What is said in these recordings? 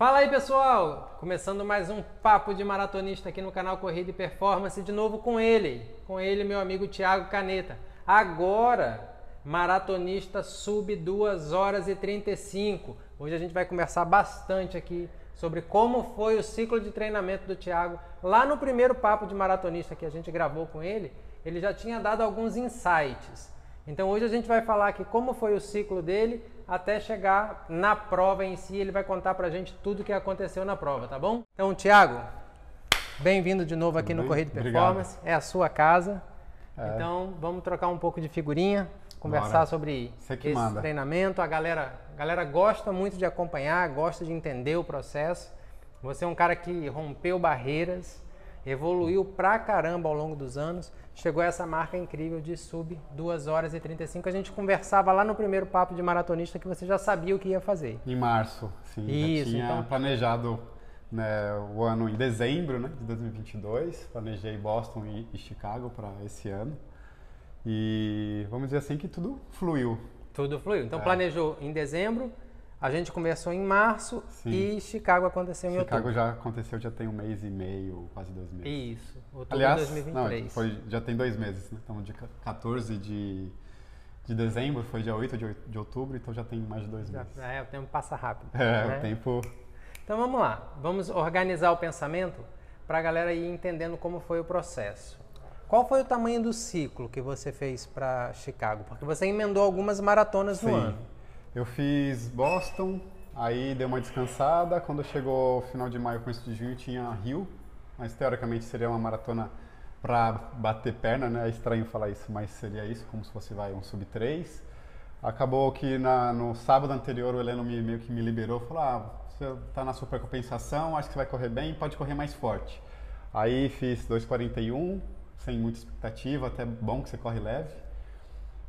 Fala aí, pessoal! Começando mais um papo de maratonista aqui no canal Corrida e Performance, de novo com ele, meu amigo Thiago Caneta. Agora, maratonista sub 2 horas e 35. Hoje a gente vai conversar bastante aqui sobre como foi o ciclo de treinamento do Thiago. Lá no primeiro papo de maratonista que a gente gravou com ele já tinha dado alguns insights. Então hoje a gente vai falar aqui como foi o ciclo dele até chegar na prova em si. Ele vai contar pra gente tudo o que aconteceu na prova, tá bom? Então, Thiago, bem-vindo de novo aqui no Corrida e Performance. Obrigado. É a sua casa. Então vamos trocar um pouco de figurinha, conversar sobre esse treinamento. A galera gosta muito de acompanhar, gosta de entender o processo. Você é um cara que rompeu barreiras, evoluiu pra caramba ao longo dos anos, chegou a essa marca incrível de sub 2 horas e 35. A gente conversava lá no primeiro papo de maratonista que você já sabia o que ia fazer. Em março, sim. Isso, já tinha planejado, né, o ano em dezembro, né, de 2022. Planejei Boston e Chicago para esse ano. E vamos dizer assim que tudo fluiu. Tudo fluiu. Então planejou em dezembro. A gente conversou em março. Sim. E Chicago aconteceu em outubro. Chicago já aconteceu, já tem 1 mês e meio, quase 2 meses. Isso, outubro Aliás, de 2023. Não, já tem 2 meses, né? Então, de 14 de dezembro, foi dia 8 de outubro, então já tem mais de 2 meses. O tempo passa rápido. Né? O tempo... Então vamos lá, vamos organizar o pensamento para a galera ir entendendo como foi o processo. Qual foi o tamanho do ciclo que você fez para Chicago? Porque você emendou algumas maratonas no ano. Eu fiz Boston, aí dei uma descansada. Quando chegou o final de maio, começo de junho, tinha Rio, mas teoricamente seria uma maratona para bater perna, né? É estranho falar isso, mas seria isso, como se fosse um sub 3. Acabou que no sábado anterior o Heleno meio que me liberou, falou: você está na supercompensação, acho que você vai correr bem, pode correr mais forte. Aí fiz 2:41, sem muita expectativa, até bom que você corre leve.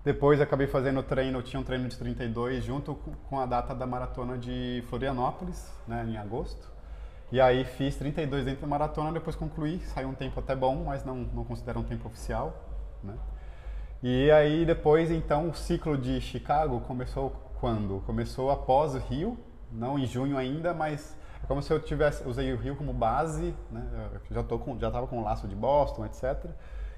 Depois acabei fazendo tinha um treino de 32 junto com a data da maratona de Florianópolis, né, em agosto. E aí fiz 32 dentro da maratona, depois concluí, saiu um tempo até bom, mas não considero um tempo oficial, né? E aí depois, então, o ciclo de Chicago começou quando? Começou após o Rio, não em junho ainda, mas é como se eu usei o Rio como base, né? Eu já estava com o laço de Boston, etc.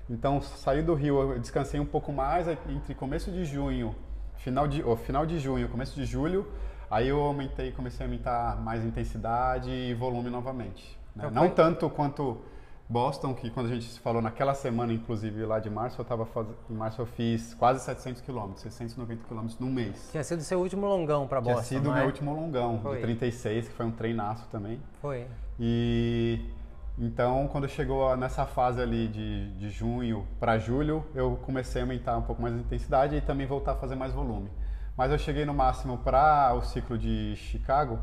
Então, saí do Rio, eu descansei um pouco mais, entre começo de junho, final de junho, começo de julho, aí eu comecei a aumentar mais intensidade e volume novamente. Né? Não tanto quanto Boston, que quando a gente se falou naquela semana, inclusive lá de março, em março eu fiz quase 700 km, 690 km num mês. Tinha sido seu último longão para Boston, Tinha sido meu último longão, de 36, que foi um treinaço também. Foi. Então, quando chegou nessa fase ali de junho para julho, eu comecei a aumentar um pouco mais a intensidade e também voltar a fazer mais volume. Mas eu cheguei no máximo para o ciclo de Chicago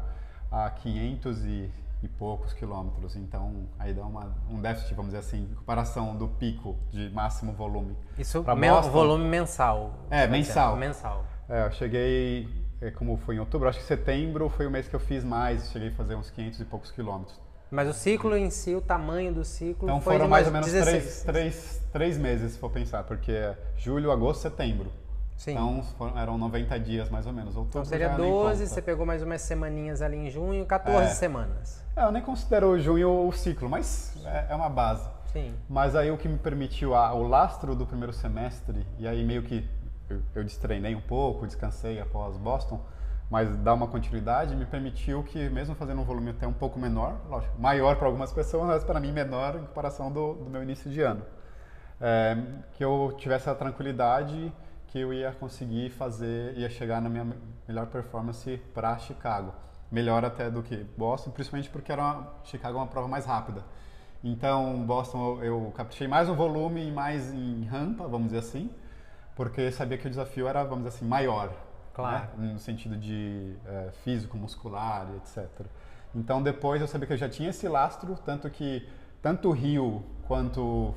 a 500 e poucos quilômetros. Então, aí dá um déficit, vamos dizer assim, em comparação do pico de máximo volume. Isso é volume mensal. Mensal. Mensal. Eu cheguei, como foi em outubro, acho que setembro foi o mês que eu fiz mais, cheguei a fazer uns 500 e poucos quilômetros. Mas o ciclo em si, o tamanho do ciclo, então foi foram de mais ou menos 16. três meses, se for pensar, porque é julho, agosto, setembro. Sim. Então eram 90 dias mais ou menos. Outubro então seria 12, você pegou mais umas semaninhas ali em junho, 14 semanas. Eu nem considero junho o ciclo, mas é uma base. Sim. Mas aí o que me permitiu, o lastro do primeiro semestre, e aí meio que eu destreinei um pouco, descansei após Boston, mas dar uma continuidade me permitiu que, mesmo fazendo um volume até um pouco menor, lógico, maior para algumas pessoas, mas para mim menor em comparação do meu início de ano, que eu tivesse a tranquilidade que eu ia conseguir ia chegar na minha melhor performance para Chicago. Melhor até do que Boston, principalmente porque Chicago é uma prova mais rápida. Então, Boston eu caprichei mais no volume e mais em rampa, vamos dizer assim, porque sabia que o desafio era, vamos dizer assim, maior. Claro. Né? No sentido de físico, muscular, etc. Então depois eu sabia que eu já tinha esse lastro, tanto que tanto Rio quanto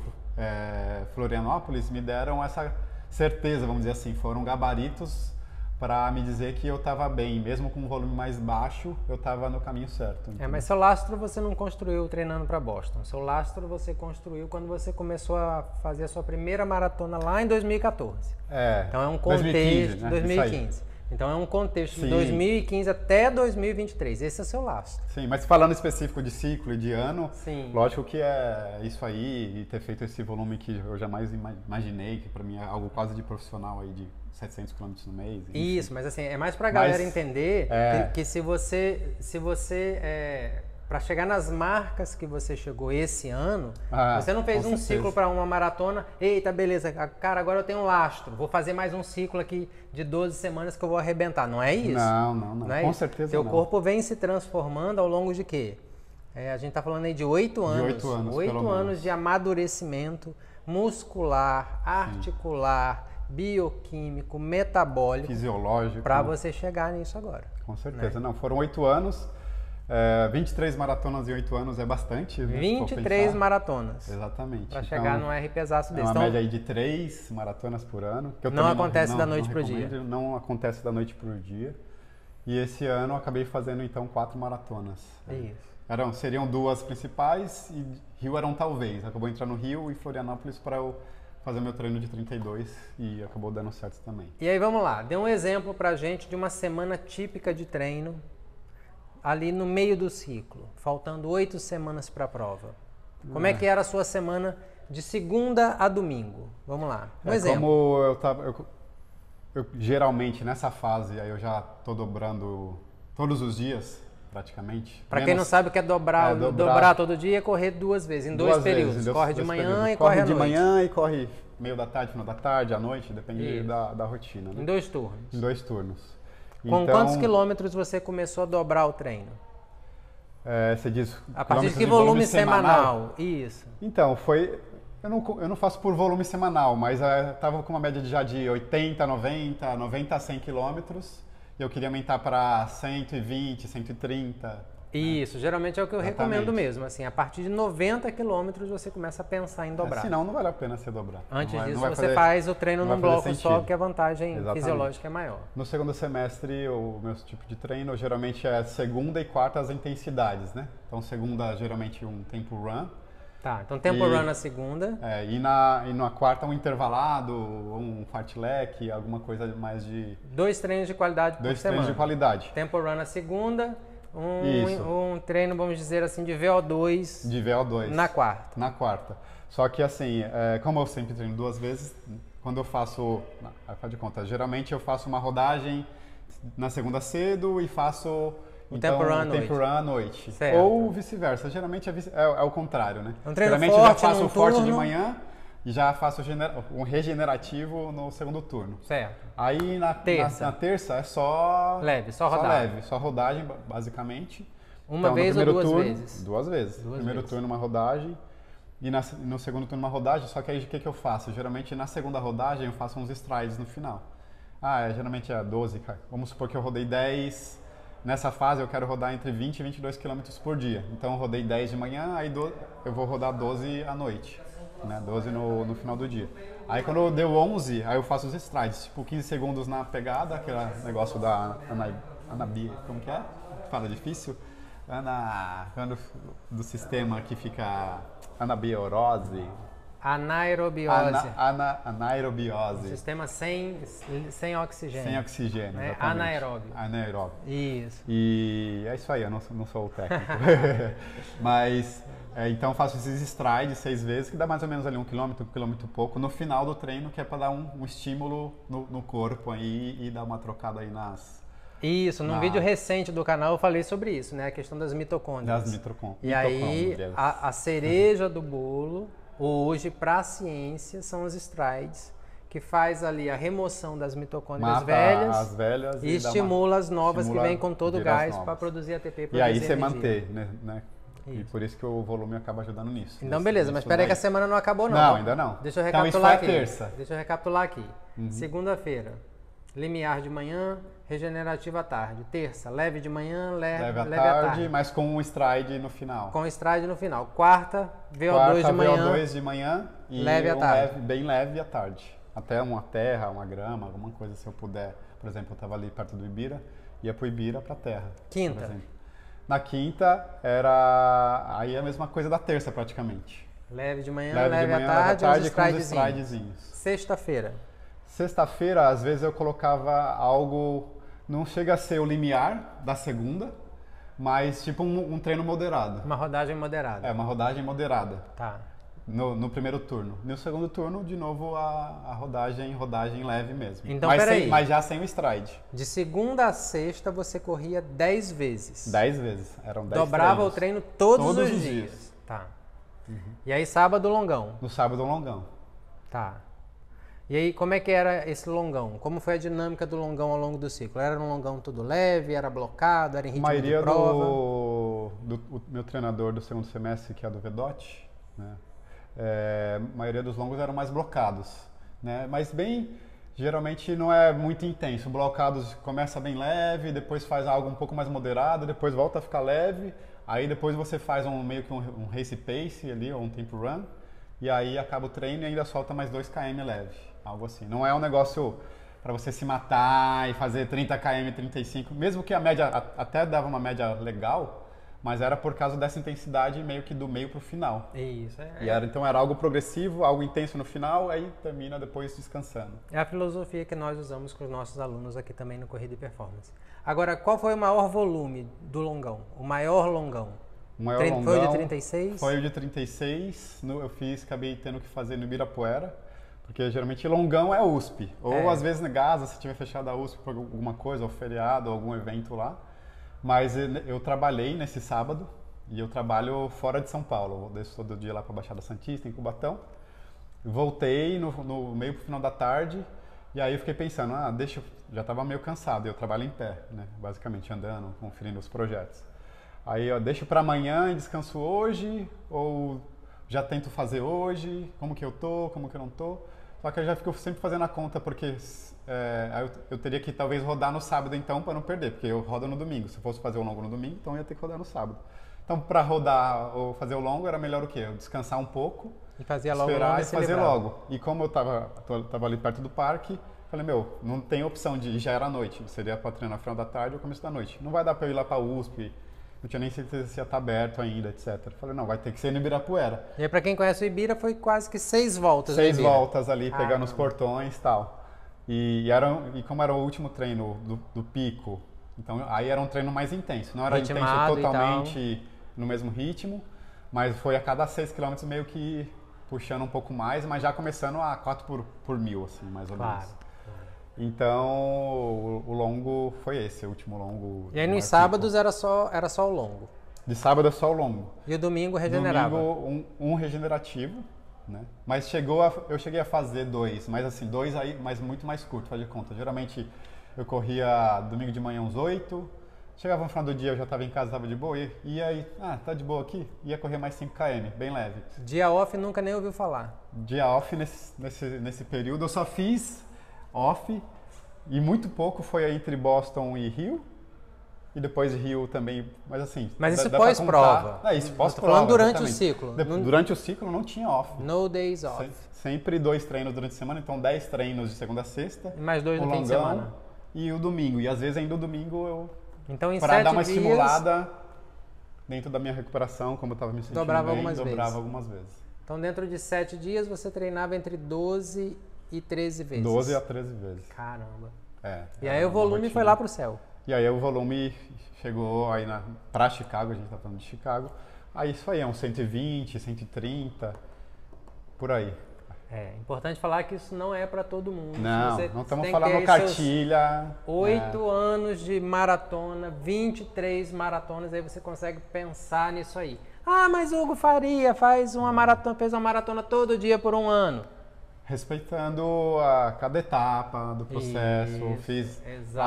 Florianópolis me deram essa certeza, vamos dizer assim, foram gabaritos para me dizer que eu estava bem, mesmo com um volume mais baixo, eu estava no caminho certo. Então. Mas seu lastro você não construiu treinando para Boston, seu lastro você construiu quando você começou a fazer a sua primeira maratona lá em 2014. Então é um contexto, 2015. Então é um contexto de Sim. 2015 até 2023. Esse é o seu lastro. Sim, mas falando específico de ciclo e de ano, Sim. lógico que é isso aí, e ter feito esse volume que eu jamais imaginei, que para mim é algo quase de profissional aí, de 700 km no mês. Enfim. Isso, mas assim, é mais pra galera entender que se você para chegar nas marcas que você chegou esse ano, você não fez um ciclo para uma maratona, eita, beleza, cara, agora eu tenho um lastro, vou fazer mais um ciclo aqui de 12 semanas que eu vou arrebentar. Não é isso? Não é com isso. certeza Seu não. corpo vem se transformando ao longo de quê? A gente tá falando aí de 8 anos. De 8 anos, 8 anos de amadurecimento muscular, articular, bioquímico, metabólico, fisiológico, para você chegar nisso agora. Com certeza, não, foram 8 anos, 23 maratonas em 8 anos é bastante. 23 maratonas. Exatamente. Para chegar no R pesaço desse. É uma média aí de 3 maratonas por ano. Que eu não acontece da noite para o dia. Não acontece da noite para o dia. E esse ano eu acabei fazendo então 4 maratonas. Isso. Seriam 2 principais e Rio eram talvez. Acabou entrando no Rio e Florianópolis para eu fazer meu treino de 32 e acabou dando certo também. E aí vamos lá, dê um exemplo pra gente de uma semana típica de treino ali no meio do ciclo, faltando 8 semanas para a prova. Como é que era a sua semana de segunda a domingo? Vamos lá, um exemplo. Como eu geralmente nessa fase, aí eu já tô dobrando todos os dias, praticamente. Para quem não sabe o que é dobrar todo dia, é correr 2 vezes, em 2 períodos. Corre de manhã e corre à noite. Corre de manhã e corre meio da tarde, final da tarde, à noite, depende da rotina. Né? Em 2 turnos. Em 2 turnos. Com quantos quilômetros você começou a dobrar o treino? Você diz a partir de que volume semanal? Isso. Então, eu não faço por volume semanal, mas estava com uma média já de 80, 90 a 100 quilômetros. E eu queria aumentar para 120, 130. Isso, geralmente é o que eu recomendo mesmo. Assim, a partir de 90 quilômetros você começa a pensar em dobrar. Senão não vale a pena você dobrar. Antes disso você faz o treino num bloco só, que a vantagem fisiológica é maior. No segundo semestre, o meu tipo de treino geralmente é segunda e quarta as intensidades, né? Então segunda geralmente um tempo run. Tá, então tempo run na segunda. E na quarta um intervalado, um fartlek, alguma coisa mais de... 2 treinos de qualidade por semana. 2 treinos de qualidade. Tempo run na segunda, um treino, vamos dizer assim, de VO2. De VO2. Na quarta. Na quarta. Só que assim, como eu sempre treino 2 vezes, quando eu faço... Faz de conta, geralmente eu faço uma rodagem na segunda cedo e faço... Tempo run à noite. Certo. Ou vice-versa. Geralmente é o contrário, né? Um treino geralmente forte, eu já faço o forte turno. de manhã e já faço um regenerativo no segundo turno. Certo. Aí na terça é só... Leve, só rodagem. Só rodagem, basicamente. Uma vez ou 2 vezes? 2 vezes. Primeiro turno uma rodagem e no segundo turno uma rodagem. Só que aí o que eu faço? Geralmente na segunda rodagem eu faço uns strides no final. Geralmente é 12, cara. Vamos supor que eu rodei 10... Nessa fase eu quero rodar entre 20 e 22 km por dia. Então eu rodei 10 de manhã, aí eu vou rodar 12 à noite, né? 12 no final do dia. Aí quando deu 11, aí eu faço os strides, tipo 15 segundos na pegada, aquele negócio da Anabia, como que é? Fala difícil? Do sistema que fica anabiorose. Anaerobiose. Anaerobiose. Sistema sem oxigênio. Sem oxigênio, né? Anaeróbio. Isso. E é isso aí, eu não sou o técnico. Mas, então eu faço esses strides 6 vezes, que dá mais ou menos ali 1 quilômetro e pouco, no final do treino, que é para dar um estímulo no corpo aí e dar uma trocada aí nas... Isso, num vídeo recente do canal eu falei sobre isso, né? A questão das mitocôndrias. Das mitocôndrias. E aí, a cereja do bolo... Hoje, para a ciência, são os strides, que faz ali a remoção das mitocôndrias velhas e estimula as novas que vêm com todo o gás para produzir ATP. E aí você manter, né? E por isso que o volume acaba ajudando nisso. Então, beleza, mas espera aí que a semana não acabou, não. Não, ainda não. Deixa eu recapitular aqui. Terça. Deixa eu recapitular aqui. Segunda-feira, limiar de manhã, regenerativo à tarde. Terça, leve de manhã, leve à tarde. Mas com um stride no final. Com stride no final. Quarta, VO2 de manhã. VO2 de manhã e leve à tarde. Bem leve à tarde. Até uma terra, uma grama, alguma coisa se eu puder. Por exemplo, eu estava ali perto do Ibira, ia pro Ibira pra terra. Quinta. Na quinta era aí a mesma coisa da terça praticamente. Leve de manhã, leve à tarde, com os stridezinhos. Sexta-feira. Sexta-feira, às vezes eu colocava algo Não chega a ser o limiar da segunda, mas tipo um treino moderado. Uma rodagem moderada. É, uma rodagem moderada. Tá. No primeiro turno. No segundo turno, de novo, a rodagem leve mesmo. Então, mas, peraí. mas já sem o stride. De segunda a sexta você corria 10 vezes. 10 vezes. Eram 10 Dobrava treinos. o treino todos Todos os os dias. dias. Tá. E aí sábado longão. No sábado, um longão. Tá. E aí como é que era esse longão? Como foi a dinâmica do longão ao longo do ciclo? Era um longão tudo leve, era blocado, era em A ritmo maioria de prova? do meu treinador do segundo semestre, que é do Vedotti, né? A maioria dos longos eram mais blocados, né? Mas geralmente não é muito intenso. Blocados começa bem leve, depois faz algo um pouco mais moderado, depois volta a ficar leve, aí depois você faz meio que um race pace ali, ou um tempo run, e aí acaba o treino e ainda solta mais 2 km leve, algo assim. Não é um negócio para você se matar e fazer 30 km, 35, mesmo que a média até dava uma média legal, mas era por causa dessa intensidade meio que do meio pro final. Isso, Então era algo progressivo, algo intenso no final, aí termina depois descansando. É a filosofia que nós usamos com os nossos alunos aqui também no Corrida e Performance. Agora, qual foi o maior volume do longão? O maior longão? O maior longão foi o de 36? Foi o de 36, acabei tendo que fazer no Ibirapuera, porque geralmente longão é USP, ou às vezes na Gaza, se tiver fechado a USP por alguma coisa, ou feriado, ou algum evento lá. Mas eu trabalhei nesse sábado e eu trabalho fora de São Paulo. Eu desço todo dia lá para a Baixada Santista, em Cubatão. Voltei no meio pro final da tarde e aí eu fiquei pensando, já estava meio cansado. Eu trabalho em pé, né? Basicamente andando, conferindo os projetos. Aí eu deixo para amanhã e descanso hoje ou já tento fazer hoje, como que eu tô, como que eu não tô. Só que eu já fico sempre fazendo a conta porque eu teria que talvez rodar no sábado então para não perder, porque eu rodo no domingo. Se eu fosse fazer o longo no domingo, então eu ia ter que rodar no sábado. Então para rodar ou fazer o longo era melhor o quê? Eu descansar um pouco, e fazia logo esperar e e fazer logo. E como eu tava ali perto do parque, falei, não tem opção de ir, já era noite. Seria para treinar no final da tarde ou começo da noite. Não vai dar para eu ir lá para a USP, não tinha nem certeza se ia estar aberto ainda, etc. Falei, não, vai ter que ser no Ibirapuera. E aí, pra quem conhece o Ibira, foi quase que 6 voltas. 6 voltas ali, pegando os portões e tal. E como era o último treino do pico, então aí era um treino mais intenso. Não era intenso totalmente no mesmo ritmo, mas foi a cada 6 km meio que puxando um pouco mais, mas já começando a 4 por mil, assim, mais ou menos. Então, o longo foi esse, o último longo. E aí nos sábados era só o longo? De sábado é só o longo. E o domingo regenerava? Domingo um regenerativo, né? Mas eu cheguei a fazer 2, mas assim, 2 aí, mas muito mais curto, faz de conta. Geralmente eu corria domingo de manhã uns 8, chegava no final do dia, eu já estava em casa, estava de boa, e aí, tá de boa aqui? Ia correr mais 5 km, bem leve. Dia off nunca nem ouviu falar? Dia off nesse período eu só fiz off, e muito pouco foi entre Boston e Rio, e depois Rio também, mas assim... Mas isso pós-prova? Isso pós-prova, falando durante o ciclo? Durante o ciclo não tinha off. No days off. Sempre 2 treinos durante a semana, então 10 treinos de segunda a sexta. E mais 2 no fim de semana. E o domingo, e às vezes ainda o domingo eu... Então em 7 dias... Para dar uma estimulada dentro da minha recuperação, como eu estava me sentindo dobrava bem, algumas algumas vezes. Então dentro de 7 dias você treinava entre 12 e 13 vezes. 12 a 13 vezes. Caramba. E aí o volume foi lá pro céu. E aí o volume chegou aí pra Chicago, a gente tá falando de Chicago. Aí isso aí é uns 120, 130, por aí. É importante falar que isso não é para todo mundo. Não estamos falando cartilha. 8 anos de maratona, 23 maratonas, aí você consegue pensar nisso aí. Mas o Hugo Faria fez uma maratona todo dia por 1 ano. Respeitando cada etapa do processo. Fiz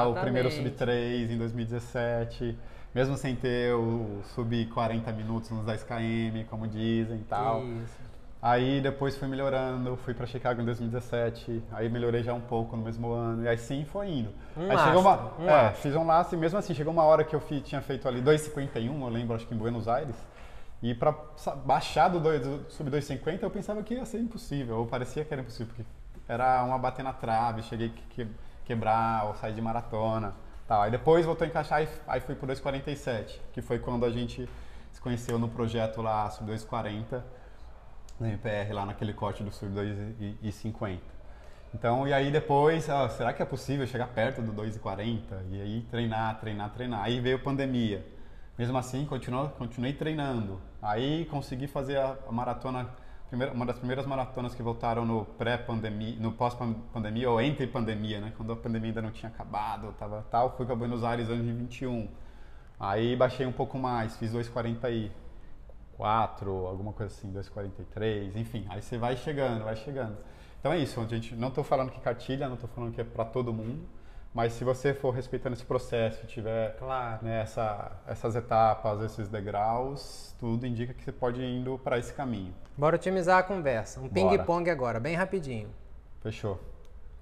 o primeiro sub-3 em 2017, mesmo sem ter o sub-40 minutos nos 10 km, como dizem e tal. Aí depois fui melhorando, fui para Chicago em 2017, aí melhorei já um pouco no mesmo ano, e aí sim foi indo. Fiz um laço e mesmo assim chegou uma hora que eu tinha feito ali 2,51, eu lembro, acho que em Buenos Aires. E para baixar do sub 250 eu pensava que ia ser impossível, ou parecia que era impossível, porque era uma bater na trave, cheguei a quebrar ou sair de maratona. Tal. Aí depois voltou a encaixar e aí fui pro 2,47, que foi quando a gente se conheceu no projeto lá, sub 2,40, no MPR, lá naquele corte do sub 2,50. Então, e aí depois, será que é possível chegar perto do 2,40? E aí treinar. Aí veio a pandemia. Mesmo assim, continuei treinando. Aí consegui fazer a maratona, uma das primeiras maratonas que voltaram no pré-pandemia, no pós-pandemia ou entre pandemia, né? Quando a pandemia ainda não tinha acabado, fui para Buenos Aires em 2021. Aí baixei um pouco mais, fiz 2,44, alguma coisa assim, 2,43, enfim. Aí você vai chegando. Então é isso, gente. Não estou falando que cartilha, não estou falando que é para todo mundo. Mas se você for respeitando esse processo, tiver Claro. né, essas etapas, esses degraus, tudo indica que você pode ir indo para esse caminho. Bora otimizar a conversa. Um ping-pong agora, bem rapidinho. Fechou.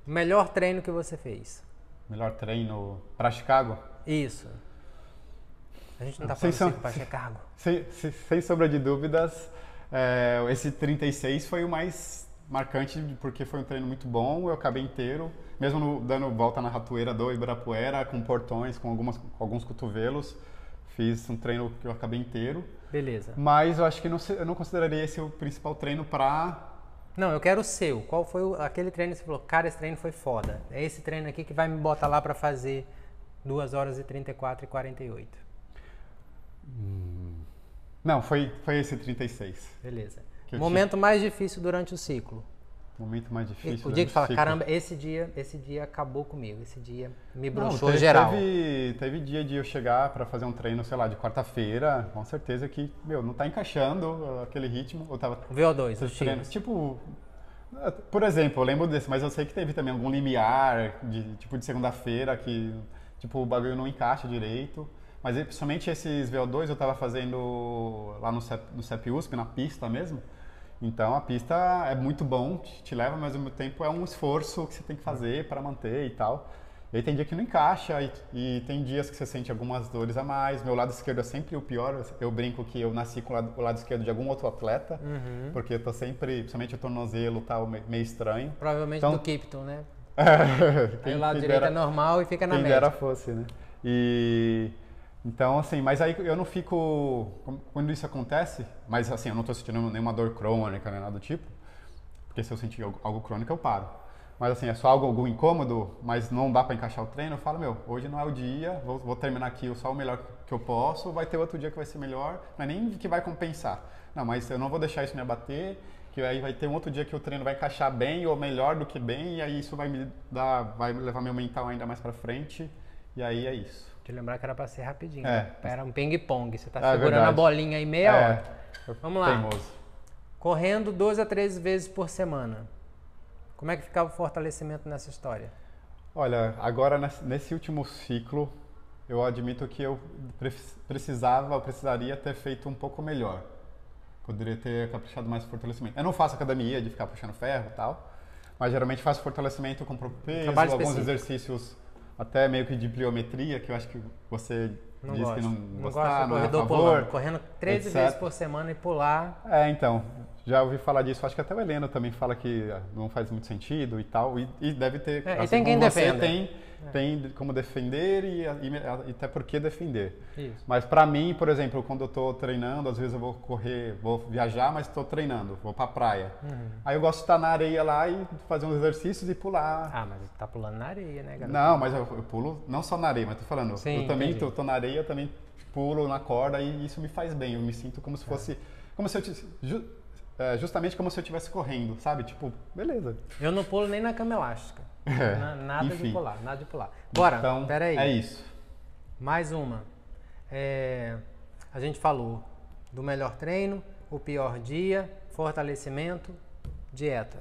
O melhor treino que você fez? Melhor treino para Chicago? Isso. A gente não tá falando para Chicago. Sem sombra de dúvidas, esse 36 foi o mais marcante, porque foi um treino muito bom, eu acabei inteiro, mesmo dando volta na ratoeira do Ibirapuera, com portões, com alguns cotovelos, fiz um treino que eu acabei inteiro. Beleza. Mas eu acho que eu não consideraria esse o principal treino para... Não, eu quero o seu. Qual foi aquele treino que você falou, cara, esse treino foi foda. É esse treino aqui que vai me botar lá para fazer 2 horas e 34 e 48. Não, foi esse 36. Beleza. Momento mais difícil durante o ciclo? Momento mais difícil. O dia que fala, caramba, esse dia acabou comigo, esse dia me broxou geral. Teve dia de eu chegar para fazer um treino, sei lá, de quarta-feira, com certeza que, não tá encaixando aquele ritmo. Eu tava VO2, os treinos, por exemplo, eu lembro desse, mas eu sei que teve também algum limiar de segunda-feira que, o bagulho não encaixa direito. Mas principalmente esses VO2 eu tava fazendo lá no CEP USP, na pista mesmo. Então a pista é muito bom, te leva, mas ao mesmo tempo é um esforço que você tem que fazer para manter e tal. E aí tem dia que não encaixa e tem dias que você sente algumas dores a mais. Meu lado esquerdo é sempre o pior. Eu brinco que eu nasci com o lado esquerdo de algum outro atleta, porque eu tô sempre, principalmente o tornozelo tal, meio estranho. Provavelmente do Kipton, né? Aí o lado direito é normal e fica na média. Quem dera fosse, né? Então, assim, mas aí eu não fico... Quando isso acontece, mas assim, eu não tô sentindo nenhuma dor crônica, nem nada do tipo, porque se eu sentir algo crônico, eu paro. Mas assim, é só algum incômodo, mas não dá pra encaixar o treino, eu falo, hoje não é o dia, vou terminar aqui só o melhor que eu posso, vai ter outro dia que vai ser melhor, não é nem que vai compensar. Não, mas eu não vou deixar isso me abater, que aí vai ter um outro dia que o treino vai encaixar bem ou melhor do que bem, e aí isso vai levar meu mental ainda mais pra frente, e aí é isso. Deixa eu lembrar que era pra ser rapidinho. Era um ping-pong. Você tá segurando verdade. a bolinha aí meia hora. Vamos lá. Teimoso. Correndo 2 a 3 vezes por semana. Como é que ficava o fortalecimento nessa história? Olha, agora nesse último ciclo, eu admito que eu precisaria ter feito um pouco melhor. Poderia ter caprichado mais no fortalecimento. Eu não faço academia de ficar puxando ferro e tal, mas geralmente faço fortalecimento com peso, alguns exercícios até meio que de pliometria, que eu acho que você disse que não gostar, não é a favor. Correndo 13 vezes por semana e pular. Então, já ouvi falar disso, acho que até o Heleno também fala que não faz muito sentido e tal, e deve ter... e tem quem defenda. Tem como defender e até por que defender. Isso. Mas pra mim, por exemplo, quando eu tô treinando, às vezes eu vou correr, vou viajar, mas tô treinando, vou pra praia. Aí eu gosto de estar na areia lá e fazer uns exercícios e pular. Ah, mas tá pulando na areia, né, galera? Não, mas eu pulo não só na areia, mas tô falando, Sim, eu também tô na areia, eu também pulo na corda e isso me faz bem, eu me sinto como se fosse, como se eu justamente como se eu estivesse correndo, sabe? Beleza. Eu não pulo nem na cama elástica. Nada de pular. Bora, então, peraí. É isso. Mais uma. A gente falou do melhor treino, o pior dia, fortalecimento, dieta.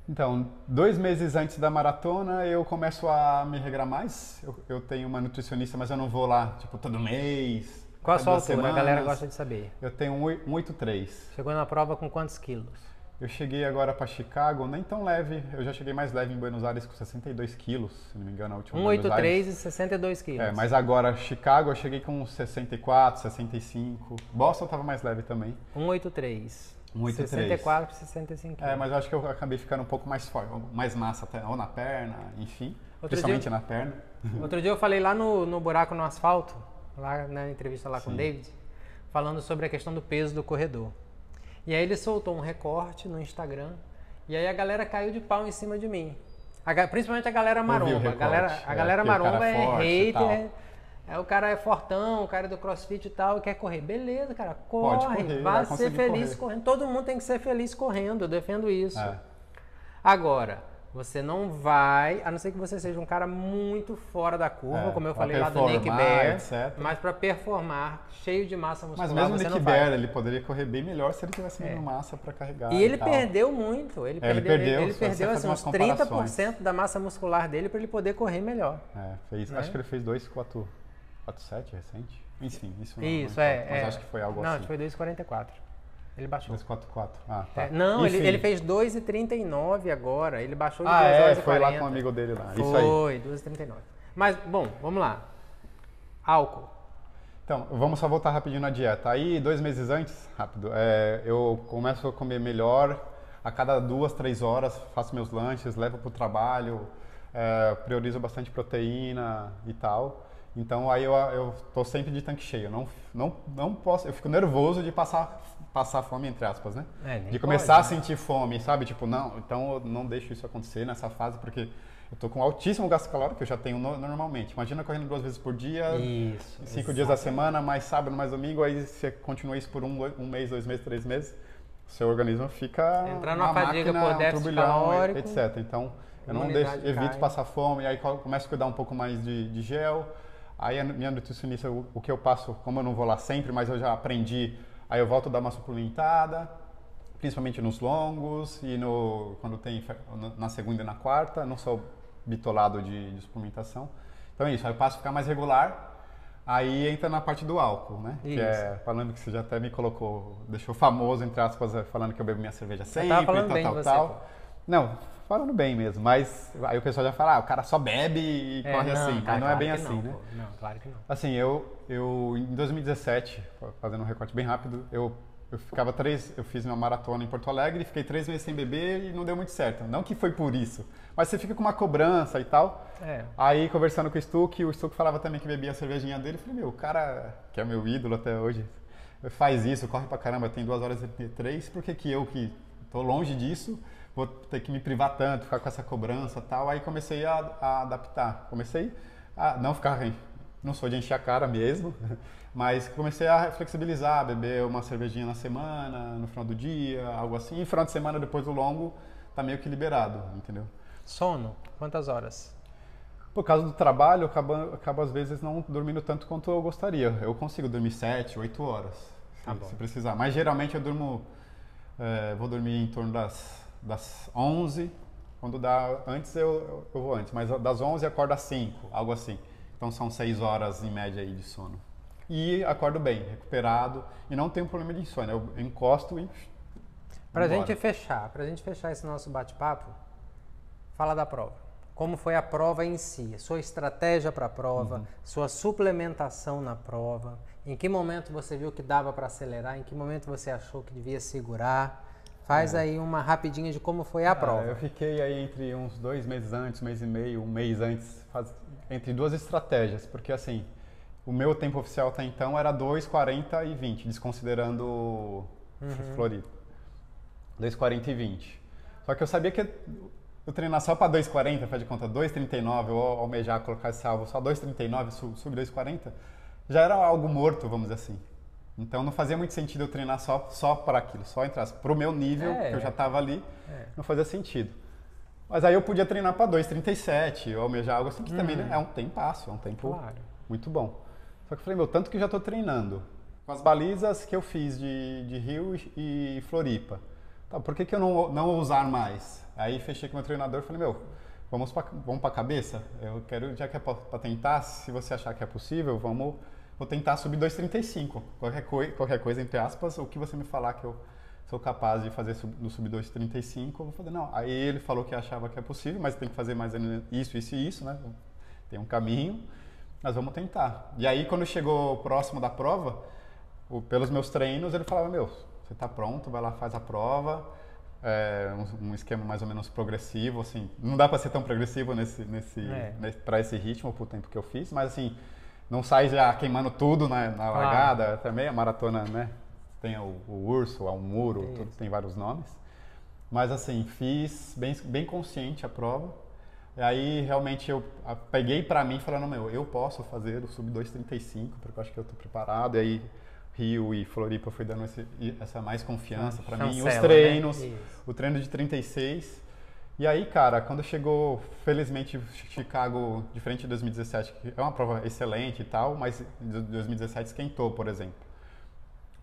Então, 2 meses antes da maratona, eu começo a me regrar mais. Eu tenho uma nutricionista, mas eu não vou lá, todo mês. Qual a sua altura? A galera gosta de saber. Eu tenho 1,83. Chegou na prova com quantos quilos? Eu cheguei agora para Chicago, nem tão leve. Eu já cheguei mais leve em Buenos Aires com 62 quilos, se não me engano, a última 1,83 e 62 quilos. Mas agora Chicago eu cheguei com 64, 65. Boston estava mais leve também. 1,83. 1,83. 64 e 65 quilos. Mas eu acho que eu acabei ficando um pouco mais forte, mais massa até, ou na perna, enfim. Principalmente na perna. Outro dia eu falei lá no buraco no asfalto, lá na entrevista lá com o David, falando sobre a questão do peso do corredor. E aí ele soltou um recorte no Instagram E aí a galera caiu de pau em cima de mim. Principalmente a galera Eu vi o maromba. recorte, A galera porque o cara maromba é é forte e tal. hater. O cara é fortão, o cara é do crossfit e tal, quer correr. Beleza, cara, corre, Pode correr, vai vai ser conseguir feliz correr. correndo. Todo mundo tem que ser feliz correndo, eu defendo isso. É. Agora, você não vai, a não ser que você seja um cara muito fora da curva, como eu pra falei lá do Nick performar, Bear, etc. mas para performar, cheio de massa muscular, Mas mesmo o você Nick não vai. Bear, ele poderia correr bem melhor se ele tivesse menos massa para carregar. E ele tal. perdeu muito. Ele ele perdeu perdeu assim, uns umas comparações. 30% da massa muscular dele para ele poder correr melhor. Acho que ele fez 2,47 recente. Enfim, isso não Isso, não importa, mas acho que foi algo não, assim. acho que foi 2,44. Ele baixou. 2,44. Ah, tá. Não, Enfim. ele fez 2,39 agora. Ele baixou de 2 horas e foi 40. lá com um amigo dele lá. Foi, Isso aí. 2,39. Mas, bom, vamos lá. Álcool. Então, vamos só voltar rapidinho na dieta. Aí, 2 meses antes, rápido, eu começo a comer melhor. A cada 2, 3 horas, faço meus lanches, levo para o trabalho, priorizo bastante proteína e tal. Então, aí eu tô sempre de tanque cheio. Não posso, eu fico nervoso de passar fome, entre aspas, né? De começar a sentir fome, sabe? Tipo, não, então eu não deixo isso acontecer nessa fase, porque eu tô com altíssimo gasto calórico, que eu já tenho normalmente. Imagina correndo 2 vezes por dia, 5 dias da semana, mais sábado, mais domingo, aí você continua isso por um mês, 2 meses, 3 meses, seu organismo fica entrar numa fadiga por déficit turbilhão, calórico, etc. Então, eu não evito passar fome, aí começo a cuidar um pouco mais de gel. Aí a minha nutricionista, o que eu passo, como eu não vou lá sempre, mas eu já aprendi, aí eu volto a dar uma suplementada, principalmente nos longos e quando tem na segunda e na quarta, não sou bitolado de suplementação. Então é isso, aí eu passo a ficar mais regular, aí entra na parte do álcool, né? Isso. Que falando que você já até me colocou, deixou famoso, entre aspas, falando que eu bebo minha cerveja sempre, tava falando bem tal, de tal. você, Não, falando bem mesmo, mas aí o pessoal já fala, o cara só bebe e corre assim, mas não é bem assim, né? Pô. Não, claro que não. Assim, eu em 2017, fazendo um recorte bem rápido, eu fiz minha maratona em Porto Alegre, fiquei 3 meses sem beber e não deu muito certo. Não que foi por isso, mas você fica com uma cobrança e tal. Aí, conversando com o Stuck falava também que bebia a cervejinha dele, eu falei, o cara, que é meu ídolo até hoje, faz isso, corre pra caramba, tem 2 horas e 3, por que eu que tô longe disso, vou ter que me privar tanto, ficar com essa cobrança e tal. Aí comecei a adaptar, comecei a não ficar, não sou de encher a cara mesmo, mas comecei a flexibilizar, beber uma cervejinha na semana, no final do dia, algo assim. E final de semana, depois do longo, tá meio que liberado, entendeu? Sono, quantas horas? Por causa do trabalho, eu acabo às vezes não dormindo tanto quanto eu gostaria. Eu consigo dormir 7, 8 horas, se precisar. Mas geralmente eu durmo, vou dormir em torno das 11, quando dá, antes eu vou antes, mas das 11 acordo às 5, algo assim. Então são 6 horas em média aí de sono. E acordo bem, recuperado, e não tenho problema de insônia, eu encosto e Pra gente fechar esse nosso bate-papo, fala da prova. Como foi a prova em si, sua estratégia para a prova, sua suplementação na prova, em que momento você viu que dava para acelerar, em que momento você achou que devia segurar. Faz aí uma rapidinha de como foi a prova. Eu fiquei aí entre uns 2 meses antes, 1 mês e meio, 1 mês antes, entre 2 estratégias, porque assim, o meu tempo oficial até então era 2:40 e 20, desconsiderando Floripa. 2:40 e 20. Só que eu sabia que eu treinar só para 2:40, faz de conta, 2:39, ou almejar colocar esse alvo só 2:39, sub 2:40, já era algo morto, vamos dizer assim. Então não fazia muito sentido eu treinar só para aquilo, só entrar para o meu nível, que eu já estava ali, não fazia sentido. Mas aí eu podia treinar para 2:37, ou almejar algo assim, que também é um tempasso, é um tempo muito bom. Só que eu falei, tanto que eu já estou treinando com as balizas que eu fiz de Rio e Floripa. Tá, por que eu não usar mais? Aí fechei com o meu treinador e falei, vamos para a cabeça? Eu quero, já que é para tentar, se você achar que é possível, vou tentar subir 2:35. Qualquer coisa, entre aspas, o que você me falar que eu sou capaz de fazer no sub 2:35, eu vou fazer. Não. Aí ele falou que achava que é possível, mas tem que fazer mais isso e isso, né? Tem um caminho, mas vamos tentar. E aí, quando chegou próximo da prova, pelos meus treinos, ele falava, você tá pronto, vai lá, faz a prova. Um esquema mais ou menos progressivo, assim. Não dá para ser tão progressivo para esse ritmo, pro tempo que eu fiz, mas assim, não sai já queimando tudo na largada. Também a maratona, né? Tem o urso, o muro, tem vários nomes. Mas assim, fiz bem consciente a prova. E aí realmente eu peguei pra mim falando, meu, eu posso fazer o sub 2:35, porque eu acho que eu tô preparado. E aí Rio e Floripa foi dando essa mais confiança pra mim. Os treinos, né? O treino de 36. E aí, cara, quando chegou, felizmente, Chicago, diferente de 2017, que é uma prova excelente e tal, mas 2017 esquentou, por exemplo.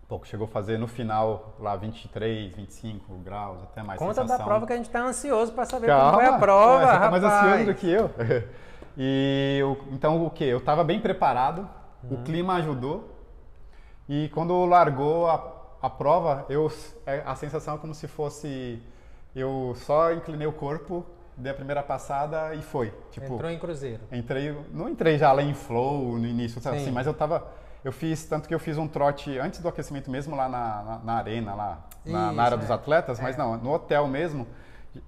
Pouco chegou a fazer no final lá 23, 25 graus, até mais. Conta sensação. da prova que a gente tá ansioso para saber como foi a prova, você tá rapaz. mais ansioso do que eu. Então o que? Eu tava bem preparado, o clima ajudou e quando largou a prova, a sensação é como se fosse eu só inclinei o corpo, dei a primeira passada e foi. Tipo, entrou em cruzeiro. Não entrei já lá em flow no início, sabe assim, mas tanto que eu fiz um trote antes do aquecimento mesmo lá na arena, lá na área dos atletas, mas não, no hotel mesmo,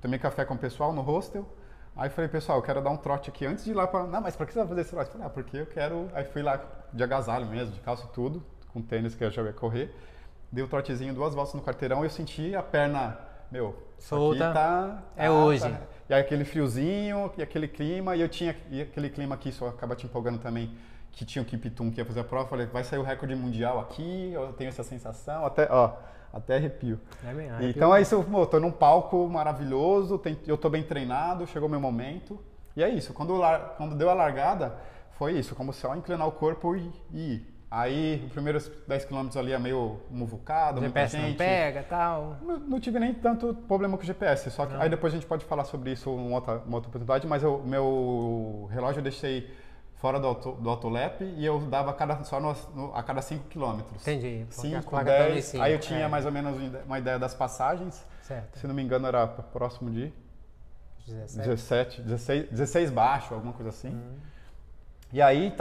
tomei café com o pessoal no hostel, aí falei, pessoal, eu quero dar um trote aqui antes de ir lá não, mas por que você vai fazer esse trote? Eu falei, porque eu quero, aí fui lá de agasalho mesmo, de calça e tudo, com tênis que eu já ia correr, dei o trotezinho 2 voltas no quarteirão e eu senti a perna, meu, solta, aqui hoje. E aí aquele friozinho, e aquele clima, e aquele clima que isso acaba te empolgando também, que tinha o Kiptum que ia fazer a prova, falei, vai sair o recorde mundial aqui, eu tenho essa sensação, até arrepio. Então é isso, eu tô num palco maravilhoso, eu tô bem treinado, chegou o meu momento, e é isso, quando deu a largada, foi isso, como só inclinar o corpo e ir. Aí, os primeiros 10 km ali é meio muvucado, muita gente. Não pega e tal. Não tive nem tanto problema com o GPS, só que aí depois a gente pode falar sobre isso em uma outra oportunidade, mas o meu relógio eu deixei fora do autolap e eu dava a cada 5 km. Entendi. 5, 10, aí eu tinha mais ou menos uma ideia das passagens. Certo. Se não me engano era próximo de 16 baixo, alguma coisa assim. E aí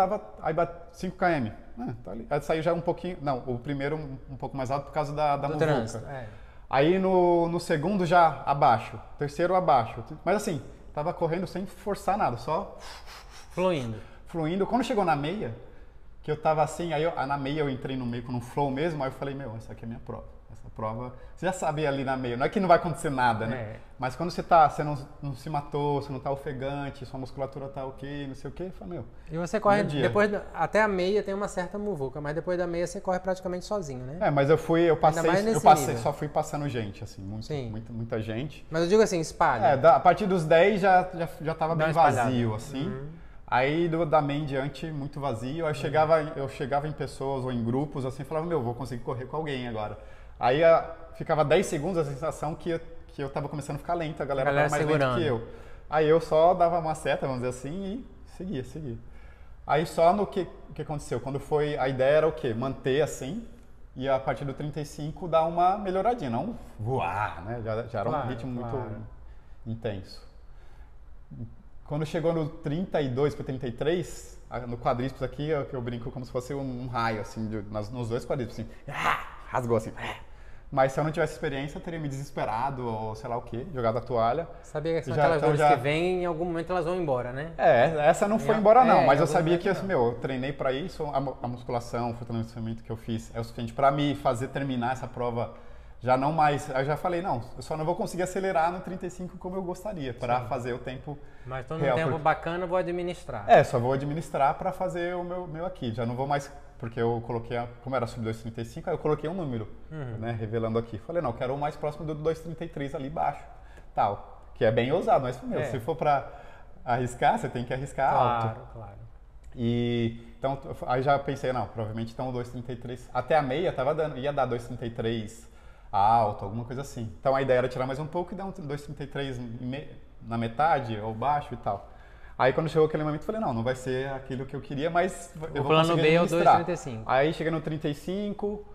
aí 5 km. Tá ali. Aí saiu já um pouquinho, não, o primeiro um pouco mais alto por causa da muvuca. Aí no segundo já abaixo, terceiro abaixo. Mas assim, tava correndo sem forçar nada, só fluindo. Quando chegou na meia, que eu tava assim, aí na meia eu entrei no meio com um flow mesmo, aí eu falei, meu, essa aqui é a minha prova. Essa prova, você já sabia ali na meia, não é que não vai acontecer nada, né? Mas quando você não se matou, você não tá ofegante, sua musculatura tá ok, não sei o quê, eu falei, meu. E você corre depois, até a meia tem uma certa muvuca, mas depois da meia você corre praticamente sozinho, né? Mas eu só fui passando gente, assim, muita gente. Mas eu digo assim, espalha. A partir dos 10 já tava bem vazio, assim. Aí da meia em diante, muito vazio. Aí eu chegava em pessoas ou em grupos, assim, falava, meu, vou conseguir correr com alguém agora. Aí ficava 10 segundos a sensação que eu tava começando a ficar lento, a galera tava mais lenta que eu. Aí eu só dava uma seta, vamos dizer assim, e seguia. Aí só no que aconteceu, quando foi, a ideia era o quê? Manter assim, e a partir do 35 dar uma melhoradinha, não voar, né? Já era um ritmo muito intenso. Quando chegou no 32 para 33, no quadríceps aqui, eu brinco como se fosse um raio, assim, nos dois quadríceps, assim, rasgou assim. Mas se eu não tivesse experiência, eu teria me desesperado ou sei lá o quê, jogado a toalha. Sabia que são aquelas dores que vêm e em algum momento elas vão embora, né? Essa não foi embora não, mas eu sabia que eu treinei para isso, a musculação, o fortalecimento que eu fiz é o suficiente para me fazer terminar essa prova. Já não mais, eu já falei, não, eu só não vou conseguir acelerar no 35 como eu gostaria, para fazer o tempo mas tô num tempo bacana, vou administrar. Só vou administrar para fazer o meu aqui, já não vou mais, porque eu coloquei, como era sub 2:35, aí eu coloquei um número, né, revelando aqui. Falei, não, eu quero o mais próximo do 2:33 ali embaixo, tal, que é bem ousado, mas se for para arriscar, você tem que arriscar alto. Claro. E então, aí já pensei, não, provavelmente então o 2:33, até a meia ia dar 2:33 alto, alguma coisa assim. Então a ideia era tirar mais um pouco e dar um 2:33 na metade ou baixo e tal. Aí quando chegou aquele momento eu falei, não vai ser aquilo que eu queria, mas eu vou plano B é o 2:35. Aí cheguei no 35,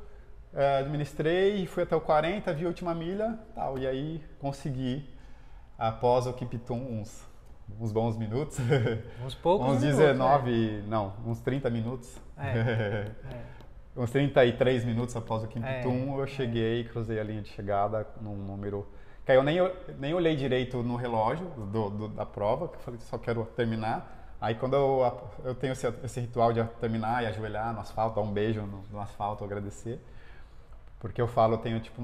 administrei, fui até o 40, vi a última milha, tal, e aí consegui, após o Kiptum, uns bons minutos. Uns poucos uns 19, uns 30 minutos. Uns 33 minutos após o Kiptum, eu cheguei, cruzei a linha de chegada num número... Que aí eu nem olhei direito no relógio da prova, que eu falei, só quero terminar. Aí quando eu tenho esse ritual de terminar e ajoelhar no asfalto, dar um beijo no asfalto, agradecer. Porque eu tenho tipo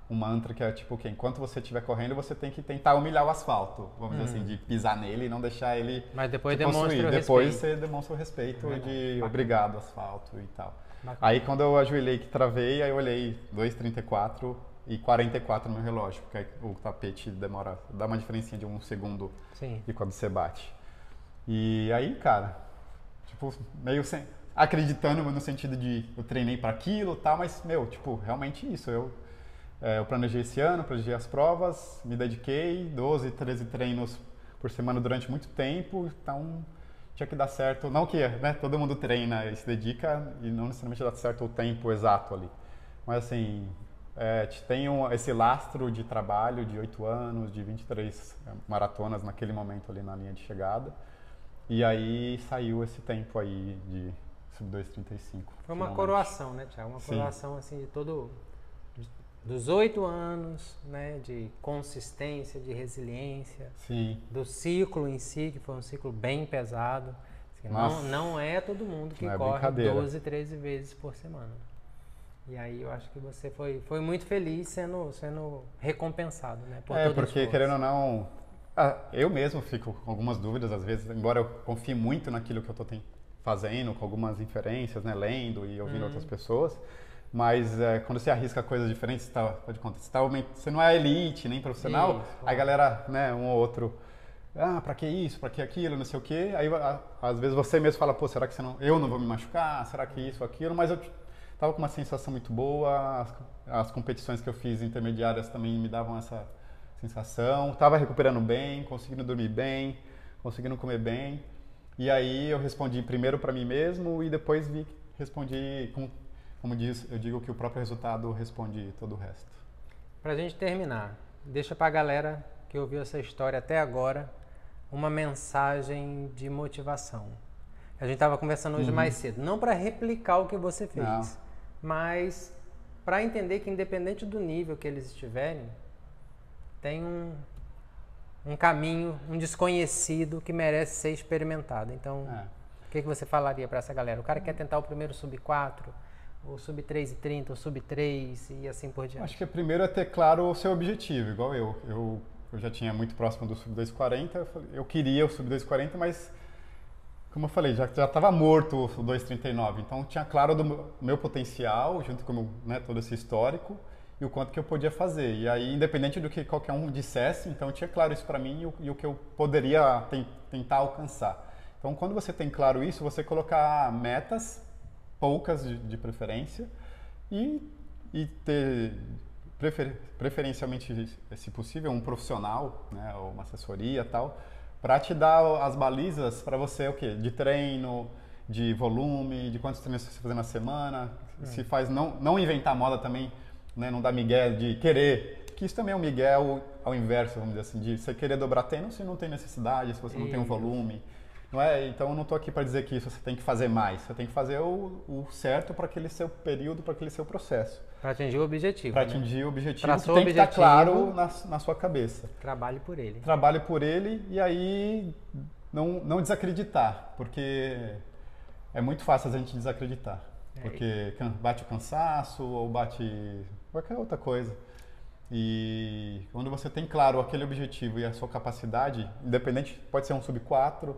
um mantra que é tipo que enquanto você estiver correndo, você tem que tentar humilhar o asfalto, vamos dizer assim, de pisar nele e não deixar ele Mas depois te demonstra possuir. o Depois respeito. você demonstra o respeito de Bacana. obrigado asfalto e tal. Bacana. Aí quando eu ajoelhei que travei, aí eu olhei 2,34 e 44 no meu relógio, porque aí o tapete dá uma diferencinha de 1 segundo Sim. de quando você bate. E aí, cara, tipo, meio sem, acreditando no sentido de eu treinei para aquilo e tal, mas, meu, tipo, realmente isso. Eu planejei esse ano, planejei as provas, me dediquei, 12, 13 treinos por semana durante muito tempo, então tinha que dar certo. Não que, né, todo mundo treina e se dedica e não necessariamente dá certo o tempo exato ali. Mas assim, tem esse lastro de trabalho de 8 anos, de 23 maratonas naquele momento ali na linha de chegada. E aí saiu esse tempo aí de sub 2,35. Foi uma finalmente. coroação, né, Thiago? Uma Sim. coroação assim de dos 8 anos, né, de consistência, de resiliência, Sim. do ciclo em si, que foi um ciclo bem pesado. Assim, Nossa. não é todo mundo que Não é corre brincadeira. 12, 13 vezes por semana. E aí eu acho que você foi muito feliz sendo recompensado, né? Por todo o Porque esforço. querendo ou não, eu mesmo fico com algumas dúvidas às vezes, embora eu confie muito naquilo que eu estou fazendo, com algumas inferências, né, lendo e ouvindo outras pessoas, mas quando você arrisca coisas diferentes, você não é elite, nem profissional, Isso, a galera, né, um ou outro, pra que isso, pra que aquilo, não sei o quê, aí às vezes você mesmo fala, pô, será que eu não vou me machucar, será que isso, aquilo, mas eu tava com uma sensação muito boa, as competições que eu fiz intermediárias também me davam essa sensação, tava recuperando bem, conseguindo dormir bem, conseguindo comer bem, e aí eu respondi primeiro para mim mesmo e depois respondi, como diz, eu digo que o próprio resultado responde todo o resto. Pra gente terminar, deixa pra galera que ouviu essa história até agora uma mensagem de motivação. A gente estava conversando hoje mais cedo, não para replicar o que você fez, Não. mas para entender que independente do nível que eles estiverem, tem um caminho, um desconhecido que merece ser experimentado. Então, o que você falaria para essa galera? O cara quer tentar o primeiro sub 4, o sub 3,30, o sub 3 e assim por diante. Acho que primeiro é ter claro o seu objetivo, igual eu já tinha muito próximo do sub 2,40, eu queria o sub 2,40, mas como eu falei, já estava morto o 2,39, então tinha claro do meu potencial, junto com todo esse histórico, e o quanto que eu podia fazer. E aí, independente do que qualquer um dissesse, então tinha claro isso para mim e o que eu poderia tentar alcançar. Então, quando você tem claro isso, você colocar metas, poucas de preferência, e ter, preferencialmente, se possível, um profissional, né, ou uma assessoria e tal, para te dar as balizas para você, o quê? De treino, de volume, de quantos treinos você faz na semana, se faz, não inventar moda também, né, não dar migué de querer, que isso também é um migué ao inverso, vamos dizer assim, de você querer dobrar treino se não tem necessidade, se você não tem um volume, não é? Então eu não estou aqui para dizer que isso você tem que fazer mais, você tem que fazer o certo para aquele seu período, para aquele seu processo. Para atingir o objetivo. Para atingir o objetivo, Traçou que tem que estar claro objetivo, na sua cabeça. Trabalhe por ele. Trabalhe por ele e aí não desacreditar, porque é muito fácil a gente desacreditar. Porque bate o cansaço ou bate qualquer outra coisa. E quando você tem claro aquele objetivo e a sua capacidade, independente, pode ser um sub 4,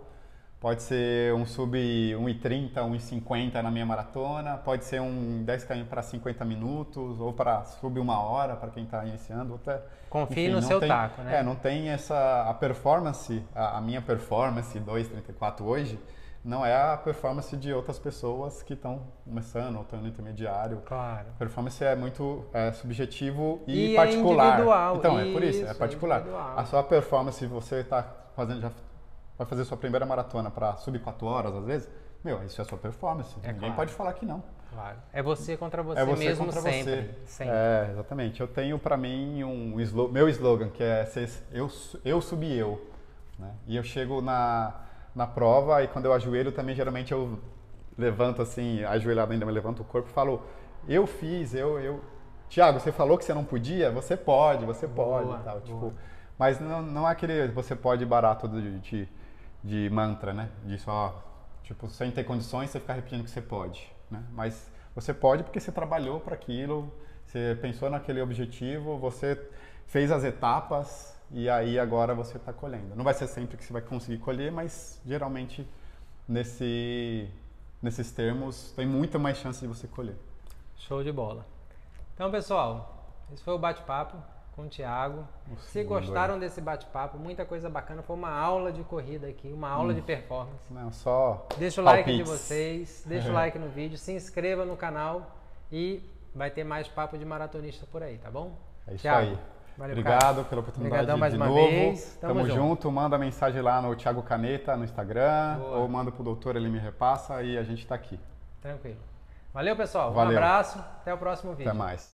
pode ser um sub 1,30, 1,50 na minha maratona, pode ser um 10 km para 50 minutos, ou para sub 1 hora para quem está iniciando. Confie no seu taco, né? Não tem a performance, a minha performance 2,34 hoje, não é a performance de outras pessoas que estão começando ou estão no intermediário. Claro. A performance é muito subjetivo e É particular. individual. Então, é por isso, é particular. Individual. A sua performance, você está fazendo, já vai fazer sua primeira maratona para sub 4 horas, às vezes, isso é a sua performance. Ninguém claro. Pode falar que não. Claro. É você contra você, É você mesmo contra sempre. você. Sempre. Exatamente. Eu tenho para mim meu slogan, que é eu subi eu. Né? E eu chego na prova e quando eu ajoelho também, geralmente eu levanto assim, ajoelhado ainda, mas levanto o corpo e falo, eu fiz, Thiago, você falou que você não podia? Você pode e tal. Tipo, mas não é aquele você pode barato de mantra, né? De só, tipo, sem ter condições, você ficar repetindo que você pode. Né? Mas Você pode porque você trabalhou para aquilo, você pensou naquele objetivo, você fez as etapas e aí agora você está colhendo. Não vai ser sempre que você vai conseguir colher, mas geralmente nesses termos tem muita mais chance de você colher. Show de bola. Então, pessoal, esse foi o bate-papo com o Thiago. Se gostaram desse bate-papo, muita coisa bacana. Foi uma aula de corrida aqui, uma aula de performance. Não, só deixa o like de vocês, deixa o like no vídeo, se inscreva no canal e vai ter mais papo de maratonista por aí, tá bom? É isso Thiago, aí. valeu, Obrigado cara. pela oportunidade. Obrigadão mais de uma novo. vez. Tamo junto. Manda mensagem lá no Thiago Caneta no Instagram. Boa. Ou manda pro doutor, ele me repassa e a gente tá aqui. Tranquilo. Valeu, pessoal. Valeu. Um abraço. Até o próximo vídeo. Até mais.